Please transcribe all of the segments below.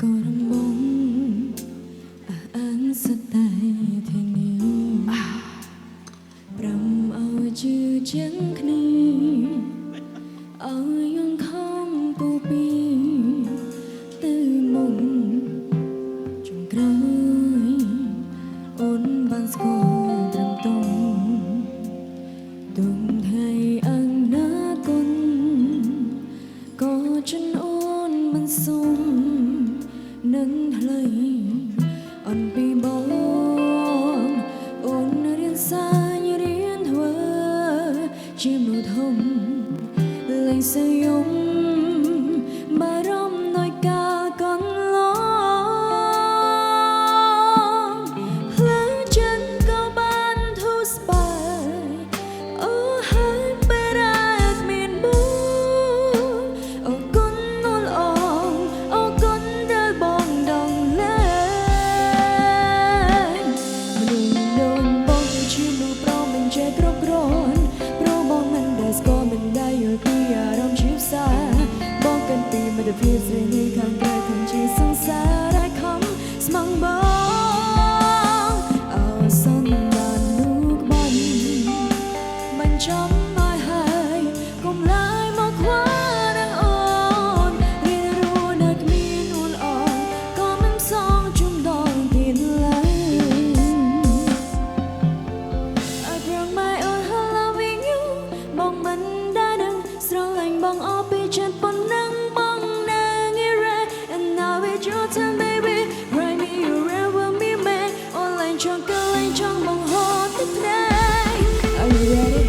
ក៏រំបងអើងសតែថ្ងៃនេះប្រាំឲ្យជឿជាងគ្នាឲ្យយងខំពូពីទៅមុខចុងក្រោយអូនបានស្គាល់ត្រឹមតងទុំថ្ងៃអើងណាគុណក៏ចិនអូនមិនសុំនឹងថ្លៃអនពីបងអូនរៀនសាញរៀនធ្វើជាមនុស្សធំលែងសយំបារម្ភដោយការកន្លងផ្លូវចិនក៏បានធូរស្បើយអូហើយបែរអត់មានបួអូគុណអូនល្អអូគុណដែលបងដងលែងមនុស្សដូចបងគឺជាមនុស្សប្រមិនចេះគ្រប់គ្រាន់ព្រោះបងមិនដែលស្គាល់មិនដែលយល់ពីអារម្មណ៍ជាផ្សាបងកាន់ពីមិត្តភាពស្រីនេះខាងក្រៅទាំងជាសង្សារដែលខំស្មងបងអោសន្តានលោកបានមិនចំឲ្យហើយកុំឡើយមកខ្វល់នឹងអូនរៀនរស់នៅគ្មានអូនអរក៏មិនសងជុំដងទៀតឡើយ I broke my own heart loving you បងមិនដែលនឹងស្រឡាញ់បងអស់ពីចិត្តប៉ុណ្ណឹងបងនៅងាយរ៉េ And now it's your time baby Write me you ever me man Online ចង់កលែងចង់បងហត់ទឹកភ្នែក Are you ready?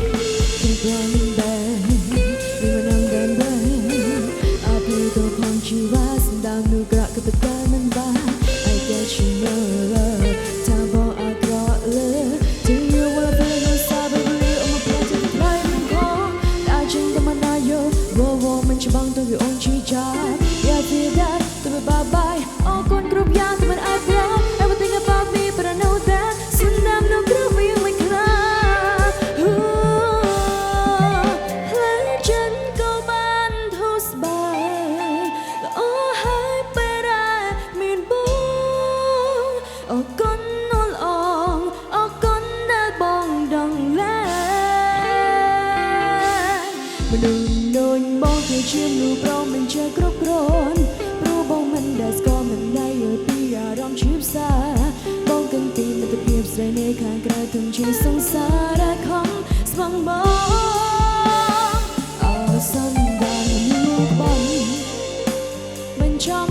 Keep running back Even I'm done back I play the punch you rise and down នោះក្រក់ក៏បតែមិនបាន I get you know love ថាបងអត់ក្រក់លើ Do you wanna feel no side baby on my place to fly មិនខំតែជាងតែមិនណាយោវោមិនច្បាំងទៅវាអូនជីចា Yeah feel that ទៅ bye bye អរគុណគ្រប់យ៉ាងតែមិនអាចប្រាប់ Everything about me but I know that ស្នាមនោះគ្រប់វាមិនខ្លាច ផ្លូវចិនក៏បានធូរស្បើយអូហើយពេលដែលមានបងអរគុណអូនល្អអរគុណដែលបងដងលែងមនុស្សដូចបងគឺជាមនុស្សប្រមិនចេះគ្រប់គ្រាន់ព្រោះបងមិនដែលស្គាល់មិនដែលយល់ពីអារម្មណ៍ជាផ្សាបងកាន់ពីមិត្តភាពស្រីនៃខាងក្រៅទាំងជាសង្សារដែលខំស្មងបងអោសន្តានលោកបងមិនចំ